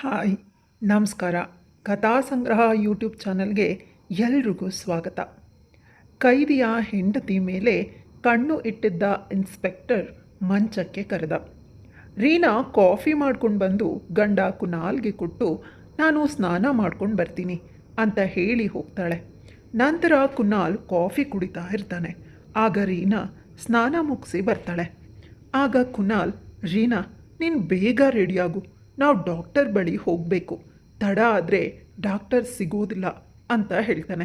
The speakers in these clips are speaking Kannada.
ಹಾಯ್, ನಮಸ್ಕಾರ. ಕಥಾ ಸಂಗ್ರಹ ಯೂಟ್ಯೂಬ್ ಚಾನಲ್ಗೆ ಎಲ್ರಿಗೂ ಸ್ವಾಗತ. ಕೈದಿಯ ಹೆಂಡತಿ ಮೇಲೆ ಕಣ್ಣು ಇಟ್ಟಿದ್ದ ಇನ್ಸ್ಪೆಕ್ಟರ್ ಮಂಚಕ್ಕೆ ಕರೆದ. ರೀನಾ ಕಾಫಿ ಮಾಡ್ಕೊಂಡು ಬಂದು ಗಂಡ ಕುನಾಲ್ಗೆ ಕೊಟ್ಟು ನಾನು ಸ್ನಾನ ಮಾಡ್ಕೊಂಡು ಬರ್ತೀನಿ ಅಂತ ಹೇಳಿ ಹೋಗ್ತಾಳೆ. ನಂತರ ಕುನಾಲ್ ಕಾಫಿ ಕುಡಿತಾ ಇರ್ತಾನೆ. ಆಗ ರೀನಾ ಸ್ನಾನ ಮುಗಿಸಿ ಬರ್ತಾಳೆ. ಆಗ ಕುನಾಲ್, ರೀನಾ ನೀನು ಬೇಗ ರೆಡಿಯಾಗು, ನಾವು ಡಾಕ್ಟರ್ ಬಳಿ ಹೋಗಬೇಕು, ತಡ ಆದರೆ ಡಾಕ್ಟರ್ ಸಿಗೋದಿಲ್ಲ ಅಂತ ಹೇಳ್ತಾನೆ.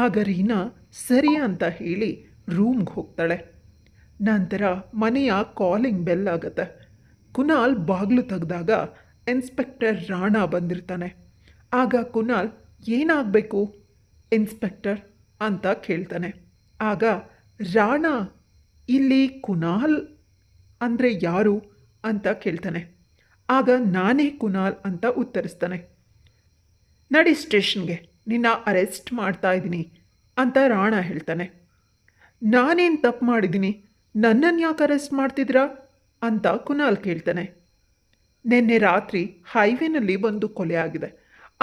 ಆಗ ರೀನಾ ಸರಿ ಅಂತ ಹೇಳಿ ರೂಮ್ಗೆ ಹೋಗ್ತಾಳೆ. ನಂತರ ಮನೆಯ ಕಾಲಿಂಗ್ ಬೆಲ್ ಆಗುತ್ತೆ. ಕುನಾಲ್ ಬಾಗಿಲು ತೆಗೆದಾಗ ಇನ್ಸ್ಪೆಕ್ಟರ್ ರಾಣಾ ಬಂದಿರ್ತಾನೆ. ಆಗ ಕುನಾಲ್, ಏನಾಗಬೇಕು ಇನ್ಸ್ಪೆಕ್ಟರ್ ಅಂತ ಕೇಳ್ತಾನೆ. ಆಗ ರಾಣಾ, ಇಲ್ಲಿ ಕುನಾಲ್ ಅಂದರೆ ಯಾರು ಅಂತ ಕೇಳ್ತಾನೆ. ಆಗ ನಾನೇ ಕುನಾಲ್ ಅಂತ ಉತ್ತರಿಸ್ತಾನೆ. ನಡಿ ಸ್ಟೇಷನ್ಗೆ, ನಿನ್ನ ಅರೆಸ್ಟ್ ಮಾಡ್ತಾ ಇದ್ದೀನಿ ಅಂತ ರಾಣಾ ಹೇಳ್ತಾನೆ. ನಾನೇನು ತಪ್ಪು ಮಾಡಿದ್ದೀನಿ, ನನ್ನನ್ನು ಯಾಕೆ ಅರೆಸ್ಟ್ ಮಾಡ್ತಿದ್ರಾ ಅಂತ ಕುನಾಲ್ ಕೇಳ್ತಾನೆ. ನಿನ್ನೆ ರಾತ್ರಿ ಹೈವೇನಲ್ಲಿ ಒಂದು ಕೊಲೆ ಆಗಿದೆ,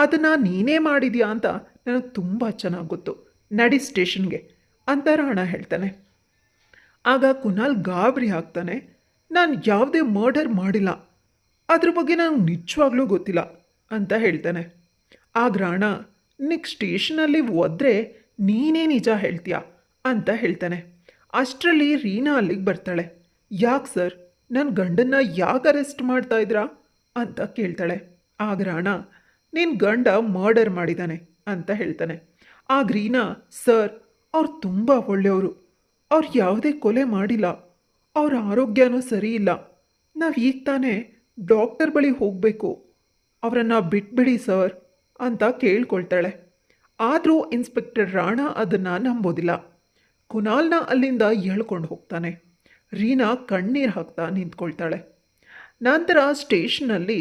ಅದನ್ನು ನೀನೇ ಮಾಡಿದ್ಯಾ ಅಂತ ನನಗೆ ತುಂಬ ಚೆನ್ನಾಗಿ ಗೊತ್ತು, ನಡಿ ಸ್ಟೇಷನ್ಗೆ ಅಂತ ರಾಣಾ ಹೇಳ್ತಾನೆ. ಆಗ ಕುನಾಲ್ ಗಾಬರಿ ಆಗ್ತಾನೆ. ನಾನು ಯಾವುದೇ ಮರ್ಡರ್ ಮಾಡಿಲ್ಲ, ಅದ್ರ ಬಗ್ಗೆ ನನಗೆ ನಿಜವಾಗ್ಲೂ ಗೊತ್ತಿಲ್ಲ ಅಂತ ಹೇಳ್ತಾನೆ. ಆಗ ರಾಣಾ, ನಿನಗೆ ಸ್ಟೇಷನಲ್ಲಿ ಹೋದ್ರೆ ನೀನೇ ನಿಜ ಹೇಳ್ತೀಯಾ ಅಂತ ಹೇಳ್ತಾನೆ. ಅಷ್ಟರಲ್ಲಿ ರೀನಾ ಅಲ್ಲಿಗೆ ಬರ್ತಾಳೆ. ಯಾಕೆ ಸರ್, ನನ್ನ ಗಂಡನ್ನ ಯಾಕೆ ಅರೆಸ್ಟ್ ಮಾಡ್ತಾ ಇದ್ರಾ ಅಂತ ಕೇಳ್ತಾಳೆ. ಆಗ ರಾಣಾ, ನಿನ್ನ ಗಂಡ ಮರ್ಡರ್ ಮಾಡಿದ್ದಾನೆ ಅಂತ ಹೇಳ್ತಾನೆ. ಆಗ ರೀನಾ, ಸರ್, ಅವ್ರು ತುಂಬ ಒಳ್ಳೆಯವರು, ಅವ್ರು ಯಾವುದೇ ಕೊಲೆ ಮಾಡಿಲ್ಲ, ಅವ್ರ ಆರೋಗ್ಯನೂ ಸರಿ ಇಲ್ಲ, ನಾವು ಈಗ ತಾನೇ ಡಾಕ್ಟರ್ ಬಳಿ ಹೋಗಬೇಕು, ಅವರನ್ನು ಬಿಟ್ಬಿಡಿ ಸರ್ ಅಂತ ಕೇಳ್ಕೊಳ್ತಾಳೆ. ಆದರೂ ಇನ್ಸ್ಪೆಕ್ಟರ್ ರಾಣಾ ಅದನ್ನು ನಂಬೋದಿಲ್ಲ. ಕುನಾಲ್ನ ಅಲ್ಲಿಂದ ಎಳ್ಕೊಂಡು ಹೋಗ್ತಾನೆ. ರೀನಾ ಕಣ್ಣೀರು ಹಾಕ್ತಾ ನಿಂತ್ಕೊಳ್ತಾಳೆ. ನಂತರ ಸ್ಟೇಷನ್ನಲ್ಲಿ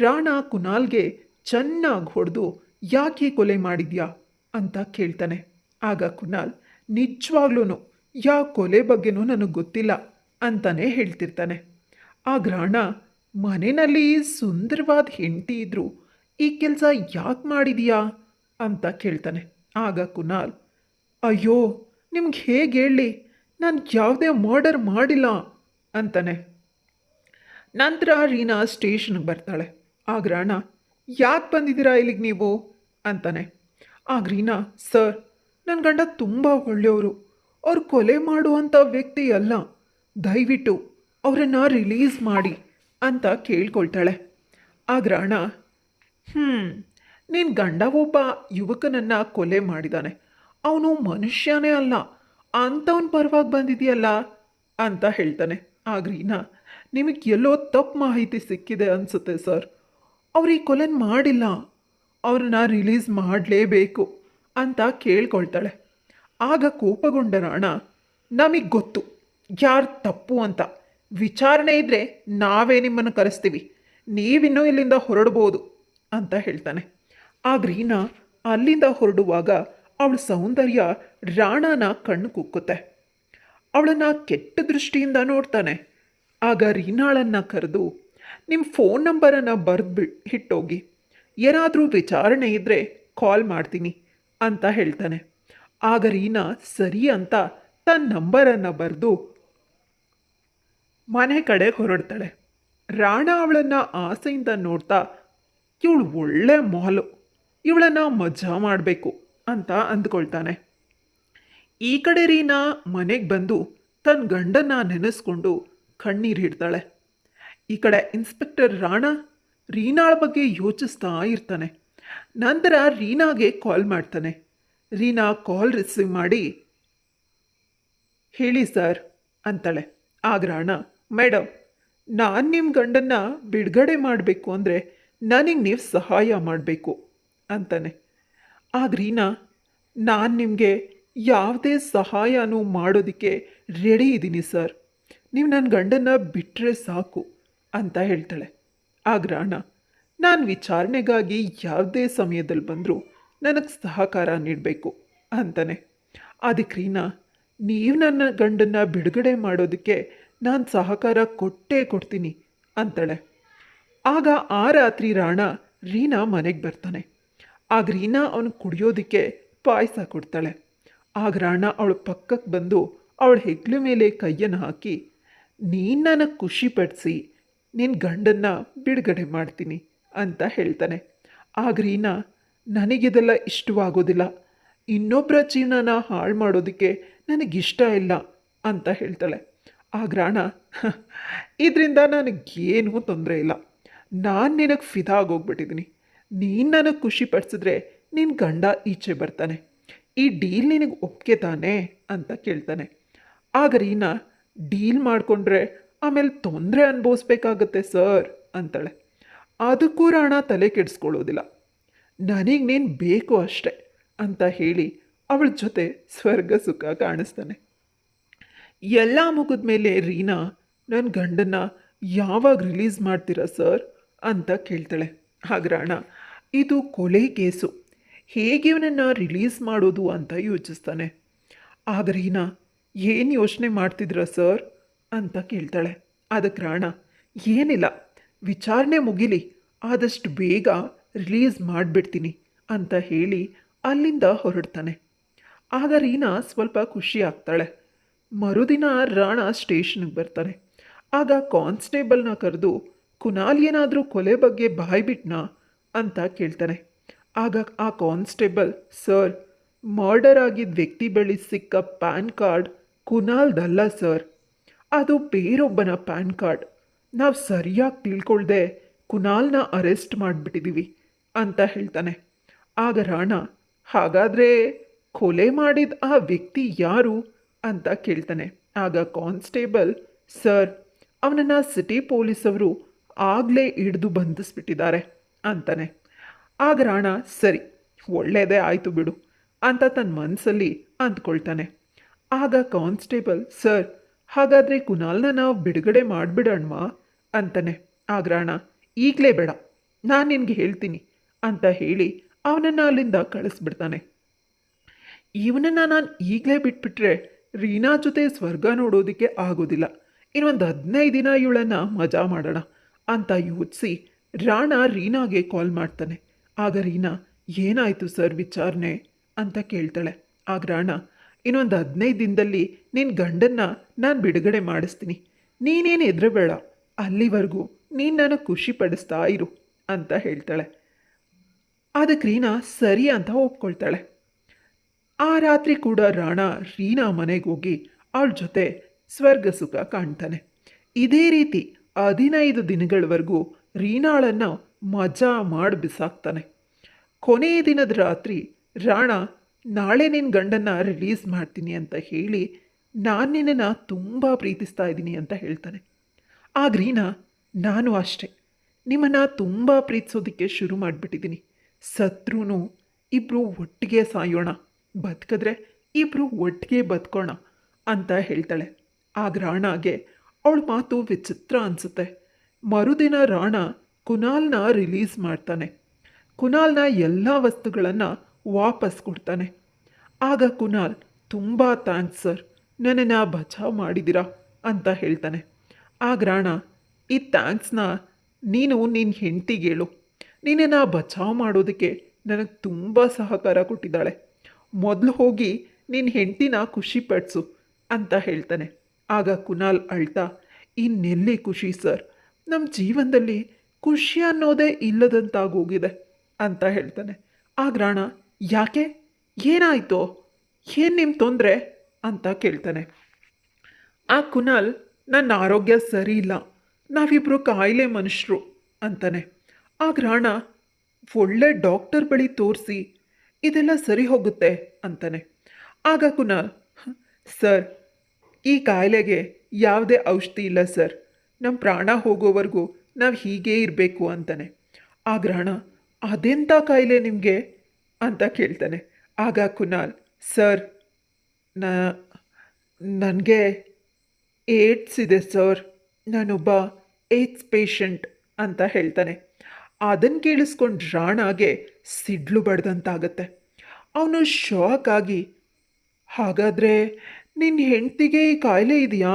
ರಾಣಾ ಕುನಾಲ್ಗೆ ಚೆನ್ನಾಗಿ ಹೊಡೆದು ಯಾಕೆ ಕೊಲೆ ಮಾಡಿದ್ಯಾ ಅಂತ ಕೇಳ್ತಾನೆ. ಆಗ ಕುನಾಲ್, ನಿಜವಾಗ್ಲೂ ಯಾವ ಕೊಲೆ ಬಗ್ಗೆನೂ ನನಗೆ ಗೊತ್ತಿಲ್ಲ ಅಂತಾನೆ ಹೇಳ್ತಿರ್ತಾನೆ. ಆಗ ರಾಣಾ, ಮನೆಯಲ್ಲಿ ಸುಂದರವಾದ ಹೆಂಡತಿ ಇದ್ರು ಈ ಕೆಲಸ ಯಾಕೆ ಮಾಡಿದೀಯಾ ಅಂತ ಕೇಳ್ತಾನೆ. ಆಗ ಕುನಾಲ್, ಅಯ್ಯೋ ನಿಮ್ಗೆ ಹೇಗೆ ಹೇಳಿ, ನಾನು ಯಾವುದೇ ಮರ್ಡರ್ ಮಾಡಿಲ್ಲ ಅಂತಾನೆ. ನಂತರ ರೀನಾ ಸ್ಟೇಷನ್ಗೆ ಬರ್ತಾಳೆ. ಆಗ ರಾಣಾ, ಯಾಕೆ ಬಂದಿದ್ದೀರಾ ಇಲ್ಲಿಗೆ ನೀವು ಅಂತಾನೆ. ಆಗ ರೀನಾ, ಸರ್, ನನ್ನ ಗಂಡ ತುಂಬ ಒಳ್ಳೆಯವರು, ಅವ್ರು ಕೊಲೆ ಮಾಡುವಂಥ ವ್ಯಕ್ತಿ ಅಲ್ಲ, ದಯವಿಟ್ಟು ಅವರನ್ನು ರಿಲೀಸ್ ಮಾಡಿ ಅಂತ ಕೇಳ್ಕೊಳ್ತಾಳೆ. ಆಗ ರಾಣಾ, ನಿನ್ನ ಗಂಡ ಒಬ್ಬ ಯುವಕನನ್ನು ಕೊಲೆ ಮಾಡಿದ್ದಾನೆ, ಅವನು ಮನುಷ್ಯನೇ ಅಲ್ಲ, ಅಂಥವನ ಪರವಾಗಿ ಬಂದಿದೆಯಲ್ಲ ಅಂತ ಹೇಳ್ತಾನೆ. ಆಗ ರೀನಾ, ನಿಮಗೆ ಎಲ್ಲೋ ತಪ್ಪು ಮಾಹಿತಿ ಸಿಕ್ಕಿದೆ ಅನಿಸುತ್ತೆ ಸರ್, ಅವ್ರು ಈ ಕೊಲೆ ಮಾಡಿಲ್ಲ, ಅವ್ರನ್ನ ರಿಲೀಸ್ ಮಾಡಲೇಬೇಕು ಅಂತ ಕೇಳ್ಕೊಳ್ತಾಳೆ. ಆಗ ಕೋಪಗೊಂಡ ರಾಣಾ, ನಮಗೆ ಗೊತ್ತು ಯಾರು ತಪ್ಪು ಅಂತ, ವಿಚಾರಣೆ ಇದ್ದರೆ ನಾವೇ ನಿಮ್ಮನ್ನು ಕರೆಸ್ತೀವಿ, ನೀವಿನ್ನೂ ಇಲ್ಲಿಂದ ಹೊರಡ್ಬೋದು ಅಂತ ಹೇಳ್ತಾನೆ. ಆಗ ರೀನಾ ಅಲ್ಲಿಂದ ಹೊರಡುವಾಗ ಅವಳ ಸೌಂದರ್ಯ ರಾಣಾನ ಕಣ್ಣು ಕುಕ್ಕುತ್ತೆ. ಅವಳನ್ನು ಕೆಟ್ಟ ದೃಷ್ಟಿಯಿಂದ ನೋಡ್ತಾನೆ. ಆಗ ರೀನಾಳನ್ನು ಕರೆದು, ನಿಮ್ಮ ಫೋನ್ ನಂಬರನ್ನು ಬರೆದು ಇಟ್ಟೋಗಿ, ಏನಾದರೂ ವಿಚಾರಣೆ ಇದ್ದರೆ ಕಾಲ್ ಮಾಡ್ತೀನಿ ಅಂತ ಹೇಳ್ತಾನೆ. ಆಗ ರೀನಾ ಸರಿ ಅಂತ ತನ್ನ ನಂಬರನ್ನು ಬರೆದು ಮನೆ ಕಡೆ ಹೊರಡ್ತಾಳೆ. ರಾಣಾ ಅವಳನ್ನು ಆಸೆಯಿಂದ ನೋಡ್ತಾ, ಇವಳು ಒಳ್ಳೆ ಮಾಲು, ಇವಳನ್ನು ಮಜಾ ಮಾಡಬೇಕು ಅಂತ ಅಂದ್ಕೊಳ್ತಾನೆ. ಈ ಕಡೆ ರೀನಾ ಮನೆಗೆ ಬಂದು ತನ್ನ ಗಂಡನ್ನ ನೆನೆಸ್ಕೊಂಡು ಕಣ್ಣೀರು ಹಿಡ್ತಾಳೆ. ಈ ಕಡೆ ಇನ್ಸ್ಪೆಕ್ಟರ್ ರಾಣಾ ರೀನಾಳ ಬಗ್ಗೆ ಯೋಚಿಸ್ತಾ ಇರ್ತಾನೆ. ನಂತರ ರೀನಾಗೆ ಕಾಲ್ ಮಾಡ್ತಾನೆ. ರೀನಾ ಕಾಲ್ ರಿಸೀವ್ ಮಾಡಿ, ಹೇಳಿ ಸರ್ ಅಂತಾಳೆ. ಆಗ ರಾಣಾ, ಮೇಡಮ್, ನಾನು ನಿಮ್ಮ ಗಂಡನ್ನ ಬಿಡುಗಡೆ ಮಾಡಬೇಕು ಅಂದರೆ ನನಗೆ ನೀವು ಸಹಾಯ ಮಾಡಬೇಕು ಅಂತಾನೆ. ಆಗ ರೀನಾ, ನಾನು ನಿಮಗೆ ಯಾವುದೇ ಸಹಾಯನೂ ಮಾಡೋದಕ್ಕೆ ರೆಡಿ ಇದ್ದೀನಿ ಸರ್, ನೀವು ನನ್ನ ಗಂಡನ್ನ ಬಿಟ್ಟರೆ ಸಾಕು ಅಂತ ಹೇಳ್ತಾಳೆ. ಆಗ ರಾಣಾ, ನಾನು ವಿಚಾರಣೆಗಾಗಿ ಯಾವುದೇ ಸಮಯದಲ್ಲಿ ಬಂದರೂ ನನಗೆ ಸಹಕಾರ ನೀಡಬೇಕು ಅಂತಾನೆ. ಅದಕ್ಕೆ ರೀನಾ, ನೀವು ನನ್ನ ಗಂಡನ್ನ ಬಿಡುಗಡೆ ಮಾಡೋದಕ್ಕೆ ನಾನು ಸಹಕಾರ ಕೊಟ್ಟೇ ಕೊಡ್ತೀನಿ ಅಂತಾಳೆ. ಆಗ ಆ ರಾತ್ರಿ ರಾಣ ರೀನಾ ಮನೆಗೆ ಬರ್ತಾನೆ. ಆಗ ರೀನಾ ಅವನು ಕುಡಿಯೋದಕ್ಕೆ ಪಾಯಸ ಕೊಡ್ತಾಳೆ. ಆಗ ರಾಣ ಅವಳ ಪಕ್ಕಕ್ಕೆ ಬಂದು ಅವಳ ಹೆಗ್ಲ ಮೇಲೆ ಕೈಯನ್ನು ಹಾಕಿ, ನೀನು ನನಗೆ ಖುಷಿಪಡಿಸಿ ನಿನ್ನ ಗಂಡನ್ನು ಬಿಡುಗಡೆ ಮಾಡ್ತೀನಿ ಅಂತ ಹೇಳ್ತಾನೆ. ಆಗ ರೀನಾ, ನನಗಿದೆಲ್ಲ ಇಷ್ಟವಾಗೋದಿಲ್ಲ, ಇನ್ನೊಬ್ಬರ ಜೀವನನ ಹಾಳು ಮಾಡೋದಕ್ಕೆ ನನಗಿಷ್ಟ ಇಲ್ಲ ಅಂತ ಹೇಳ್ತಾಳೆ. ಆಗ ರಾಣ, ಇದರಿಂದ ನನಗೇನೂ ತೊಂದರೆ ಇಲ್ಲ, ನಾನು ನಿನಗೆ ಫಿದಾ ಆಗೋಗ್ಬಿಟ್ಟಿದ್ದೀನಿ, ನೀನು ನನಗೆ ಖುಷಿ ಪಡಿಸಿದ್ರೆ ನಿನ್ನ ಗಂಡ ಈಚೆ ಬರ್ತಾನೆ, ಈ ಡೀಲ್ ನಿನಗೆ ಒಪ್ಗೆ ತಾನೆ ಅಂತ ಕೇಳ್ತಾನೆ. ಆಗ ರೀನಾ, ಡೀಲ್ ಮಾಡಿಕೊಂಡ್ರೆ ಆಮೇಲೆ ತೊಂದರೆ ಅನುಭವಿಸ್ಬೇಕಾಗತ್ತೆ ಸರ್ ಅಂತಾಳೆ. ಅದಕ್ಕೂ ರಾಣ ತಲೆ ಕೆಡಿಸ್ಕೊಳ್ಳೋದಿಲ್ಲ, ನನಗೆ ನೀನು ಬೇಕು ಅಷ್ಟೆ ಅಂತ ಹೇಳಿ ಅವಳ ಜೊತೆ ಸ್ವರ್ಗ ಸುಖ ಕಾಣಿಸ್ತಾನೆ. ಎಲ್ಲ ಮುಗಿದ ಮೇಲೆ ರೀನಾ, ನನ್ನ ಗಂಡನ್ನ ಯಾವಾಗ ರಿಲೀಸ್ ಮಾಡ್ತೀರಾ ಸರ್ ಅಂತ ಕೇಳ್ತಾಳೆ. ಆಗ ರಾಣ, ಇದು ಕೊಲೆ ಕೇಸು, ಹೇಗೆ ಇವನನ್ನು ರಿಲೀಸ್ ಮಾಡೋದು ಅಂತ ಯೋಚಿಸ್ತಾನೆ. ಆಗ ರೀನಾ, ಏನು ಯೋಚನೆ ಮಾಡ್ತಿದ್ರ ಸರ್ ಅಂತ ಕೇಳ್ತಾಳೆ. ಅದಕ್ಕೆ ರಾಣ, ಏನಿಲ್ಲ, ವಿಚಾರಣೆ ಮುಗಿಲಿ, ಆದಷ್ಟು ಬೇಗ ರಿಲೀಸ್ ಮಾಡಿಬಿಡ್ತೀನಿ ಅಂತ ಹೇಳಿ ಅಲ್ಲಿಂದ ಹೊರಡ್ತಾನೆ. ಆಗ ರೀನಾ ಸ್ವಲ್ಪ ಖುಷಿ ಆಗ್ತಾಳೆ. ಮರುದಿನ ರಾಣ ಸ್ಟೇಷನ್ಗೆ ಬರ್ತಾನೆ. ಆಗ ಕಾನ್ಸ್ಟೇಬಲ್ನ ಕರೆದು, ಕುನಾಲ್ ಏನಾದರೂ ಕೊಲೆ ಬಗ್ಗೆ ಬಾಯ್ಬಿಟ್ನಾ ಅಂತ ಕೇಳ್ತಾನೆ. ಆಗ ಆ ಕಾನ್ಸ್ಟೇಬಲ್, ಸರ್, ಮರ್ಡರ್ ಆಗಿದ್ದ ವ್ಯಕ್ತಿ ಬಳಿ ಸಿಕ್ಕ ಪ್ಯಾನ್ ಕಾರ್ಡ್ ಕುನಾಲ್ದಲ್ಲ ಸರ್, ಅದು ಬೇರೊಬ್ಬನ ಪ್ಯಾನ್ ಕಾರ್ಡ್, ನಾವು ಸರಿಯಾಗಿ ತಿಳ್ಕೊಳ್ದೆ ಕುನಾಲ್ನ ಅರೆಸ್ಟ್ ಮಾಡಿಬಿಟ್ಟಿದ್ದೀವಿ ಅಂತ ಹೇಳ್ತಾನೆ. ಆಗ ರಾಣ, ಹಾಗಾದರೆ ಕೊಲೆ ಮಾಡಿದ ಆ ವ್ಯಕ್ತಿ ಯಾರು ಅಂತ ಕೇಳ್ತಾನೆ. ಆಗ ಕಾನ್ಸ್ಟೇಬಲ್, ಸರ್, ಅವನನ್ನು ಸಿಟಿ ಪೊಲೀಸವರು ಆಗಲೇ ಹಿಡಿದು ಬಂಧಿಸ್ಬಿಟ್ಟಿದ್ದಾರೆ ಅಂತಾನೆ. ಆಗ ರಾಣ, ಸರಿ, ಒಳ್ಳೆಯದೇ ಆಯಿತು ಬಿಡು ಅಂತ ತನ್ನ ಮನಸ್ಸಲ್ಲಿ ಅಂದ್ಕೊಳ್ತಾನೆ. ಆಗ ಕಾನ್ಸ್ಟೇಬಲ್, ಸರ್, ಹಾಗಾದರೆ ಕುನಾಲ್ನ ನಾವು ಬಿಡುಗಡೆ ಮಾಡಿಬಿಡೋಣವಾ ಅಂತಾನೆ. ಆಗ ರಾಣ, ಈಗಲೇ ಬೇಡ, ನಾನು ನಿನಗೆ ಹೇಳ್ತೀನಿ ಅಂತ ಹೇಳಿ ಅವನನ್ನು ಅಲ್ಲಿಂದ ಕಳಿಸ್ಬಿಡ್ತಾನೆ. ಇವನನ್ನು ನಾನು ಈಗಲೇ ಬಿಟ್ಬಿಟ್ರೆ ರೀನಾ ಜೊತೆ ಸ್ವರ್ಗ ನೋಡೋದಕ್ಕೆ ಆಗೋದಿಲ್ಲ, ಇನ್ನೊಂದು 15 ದಿನ ಇವಳನ್ನು ಮಜಾ ಮಾಡೋಣ ಅಂತ ಯೋಚಿಸಿ ರಾಣ ರೀನಾಗೆ ಕಾಲ್ ಮಾಡ್ತಾನೆ. ಆಗ ರೀನಾ, ಏನಾಯಿತು ಸರ್ ವಿಚಾರಣೆ ಅಂತ ಕೇಳ್ತಾಳೆ. ಆಗ ರಾಣ, ಇನ್ನೊಂದು 15 ದಿನದಲ್ಲಿ ನಿನ್ನ ಗಂಡನ್ನು ನಾನು ಬಿಡುಗಡೆ ಮಾಡಿಸ್ತೀನಿ, ನೀನೇನು ಹೆದರಬೇಡ, ಅಲ್ಲಿವರೆಗೂ ನೀನು ನನಗೆ ಖುಷಿ ಪಡಿಸ್ತಾ ಇರು ಅಂತ ಹೇಳ್ತಾಳೆ. ಅದಕ್ಕೆ ರೀನಾ ಸರಿ ಅಂತ ಒಪ್ಕೊಳ್ತಾಳೆ. ಆ ರಾತ್ರಿ ಕೂಡ ರಾಣ ರೀನಾ ಮನೆಗೆ ಹೋಗಿ ಅವಳ ಜೊತೆ ಸ್ವರ್ಗ ಸುಖ ಕಾಣ್ತಾನೆ. ಇದೇ ರೀತಿ 15 ದಿನಗಳವರೆಗೂ ರೀನಾಳನ್ನು ಮಜಾ ಮಾಡಿ ಬಿಸಾಕ್ತಾನೆ. ಕೊನೆಯ ದಿನದ ರಾತ್ರಿ ರಾಣ, ನಾಳೆ ನಿನ್ನ ಗಂಡನ್ನು ರಿಲೀಸ್ ಮಾಡ್ತೀನಿ ಅಂತ ಹೇಳಿ ನಾನು ನಿನ್ನನ್ನು ತುಂಬ ಪ್ರೀತಿಸ್ತಾ ಇದ್ದೀನಿ ಅಂತ ಹೇಳ್ತಾನೆ. ಆಗ ರೀನಾ, ನಾನು ಅಷ್ಟೆ, ನಿಮ್ಮನ್ನು ತುಂಬ ಪ್ರೀತಿಸೋದಕ್ಕೆ ಶುರು ಮಾಡಿಬಿಟ್ಟಿದ್ದೀನಿ, ಸತ್ರೂ ಇಬ್ಬರು ಒಟ್ಟಿಗೆ ಸಾಯೋಣ, ಬದುಕಿದ್ರೆ ಇಬ್ಬರು ಒಟ್ಟಿಗೆ ಬದುಕೋಣ ಅಂತ ಹೇಳ್ತಾಳೆ. ಆಗ ರಾಣಾಗೆ ಅವಳ ಮಾತು ವಿಚಿತ್ರ ಅನಿಸುತ್ತೆ. ಮರುದಿನ ರಾಣ ಕುನಾಲ್ನ ರಿಲೀಸ್ ಮಾಡ್ತಾನೆ. ಕುನಾಲ್ನ ಎಲ್ಲ ವಸ್ತುಗಳನ್ನು ವಾಪಸ್ ಕೊಡ್ತಾನೆ. ಆಗ ಕುನಾಲ್, ತುಂಬ ಥ್ಯಾಂಕ್ಸ್ ಸರ್, ನನ್ನನ್ನು ಬಚಾವ್ ಮಾಡಿದ್ದೀರಾ ಅಂತ ಹೇಳ್ತಾನೆ. ಆಗ ರಾಣ, ಈ ಥ್ಯಾಂಕ್ಸ್ನ ನೀನು ನಿನ್ನ ಹೆಂಡತಿಗೆ ಹೇಳು, ನಿನ್ನನ್ನು ಬಚಾವ್ ಮಾಡೋದಕ್ಕೆ ನನಗೆ ತುಂಬ ಸಹಕಾರ ಕೊಟ್ಟಿದ್ದಾಳೆ, ಮೊದಲು ಹೋಗಿ ನಿನ್ನ ಹೆಂಡತಿನ ಖುಷಿಪಡಿಸು ಅಂತ ಹೇಳ್ತಾನೆ. ಆಗ ಕುನಾಲ್ ಅಳ್ತಾ, ಇನ್ನೆಲ್ಲಿ ಖುಷಿ ಸರ್, ನಮ್ಮ ಜೀವನದಲ್ಲಿ ಖುಷಿ ಅನ್ನೋದೇ ಇಲ್ಲದಂತಾಗೋಗಿದೆ ಅಂತ ಹೇಳ್ತಾನೆ. ಆಗ ರಾಣ, ಯಾಕೆ, ಏನಾಯಿತೋ, ಏನು ನಿಮ್ಮ ತೊಂದರೆ ಅಂತ ಕೇಳ್ತಾನೆ. ಆ ಕುನಾಲ್, ನನ್ನ ಆರೋಗ್ಯ ಸರಿ ಇಲ್ಲ, ನಾವಿಬ್ಬರು ಕಾಯಿಲೆ ಮನುಷ್ಯರು ಅಂತಾನೆ. ಆಗ ರಾಣ, ಒಳ್ಳೆ ಡಾಕ್ಟರ್ ಬಳಿ ತೋರಿಸಿ ಇದೆಲ್ಲ ಸರಿ ಹೋಗುತ್ತೆ ಅಂತಾನೆ. ಆಗ ಕುನಾಲ್, ಸರ್, ಈ ಕಾಯಿಲೆಗೆ ಯಾವುದೇ ಔಷಧಿ ಇಲ್ಲ ಸರ್, ನಮ್ಮ ಪ್ರಾಣ ಹೋಗೋವರೆಗೂ ನಾವು ಹೀಗೇ ಇರಬೇಕು ಅಂತಾನೆ. ಆಗ ರಾಣ, ಅದೆಂಥ ಕಾಯಿಲೆ ನಿಮಗೆ ಅಂತ ಕೇಳ್ತಾನೆ. ಆಗ ಕುನಾಲ್, ಸರ್, ನನಗೆ ಏಡ್ಸ್ ಇದೆ ಸರ್, ನಾನೊಬ್ಬ ಏಡ್ಸ್ ಪೇಷಂಟ್ ಅಂತ ಹೇಳ್ತಾನೆ. ಅದನ್ನು ಕೇಳಿಸ್ಕೊಂಡು ರಾಣಾಗೆ ಸಿಡ್ಲು ಬಡ್ದಂತಾಗತ್ತೆ. ಅವನು ಶಾಕ್ ಆಗಿ, ಹಾಗಾದರೆ ನಿನ್ನ ಹೆಂಡತಿಗೆ ಈ ಕಾಯಿಲೆ ಇದೆಯಾ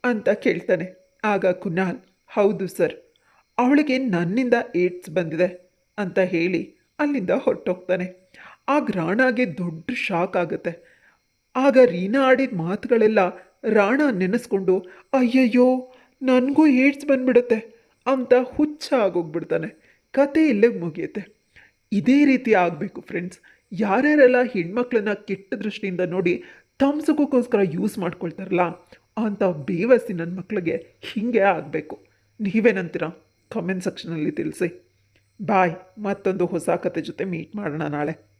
ಅಂತ ಕೇಳ್ತಾನೆ. ಆಗ ಕುನಾಲ್, ಹೌದು ಸರ್, ಅವಳಿಗೆ ನನ್ನಿಂದ ಏಡ್ಸ್ ಬಂದಿದೆ ಅಂತ ಹೇಳಿ ಅಲ್ಲಿಂದ ಹೊರಟೋಗ್ತಾನೆ. ಆಗ ರಾಣಾಗೆ ದೊಡ್ಡ ಶಾಕ್ ಆಗುತ್ತೆ. ಆಗ ರೀನಾ ಆಡಿದ ಮಾತುಗಳೆಲ್ಲ ರಾಣ ನೆನೆಸ್ಕೊಂಡು ಅಯ್ಯಯ್ಯೋ ನನಗೂ ಏಡ್ಸ್ ಬಂದ್ಬಿಡುತ್ತೆ ಅಂತ ಹುಚ್ಚ ಆಗೋಗ್ಬಿಡ್ತಾನೆ. ಕತೆ ಇಲ್ಲೇ ಮುಗಿಯುತ್ತೆ. ಇದೇ ರೀತಿ ಆಗಬೇಕು ಫ್ರೆಂಡ್ಸ್. ಯಾರ್ಯಾರೆಲ್ಲ ಹೆಣ್ಮಕ್ಳನ್ನ ಕೆಟ್ಟ ದೃಷ್ಟಿಯಿಂದ ನೋಡಿ ತಮ್ಮ ಸುಖಕ್ಕೋಸ್ಕರ ಯೂಸ್ ಮಾಡ್ಕೊಳ್ತಾರಲ್ಲ ಅಂಥ ಬೇವಸಿ ನನ್ನ ಮಕ್ಕಳಿಗೆ ಹೀಗೆ ಆಗಬೇಕು. ನೀವೇನಂತೀರ ಕಮೆಂಟ್ ಸೆಕ್ಷನಲ್ಲಿ ತಿಳಿಸಿ. ಬಾಯ್. ಮತ್ತೊಂದು ಹೊಸ ಕತೆ ಜೊತೆ ಮೀಟ್ ಮಾಡೋಣ ನಾಳೆ.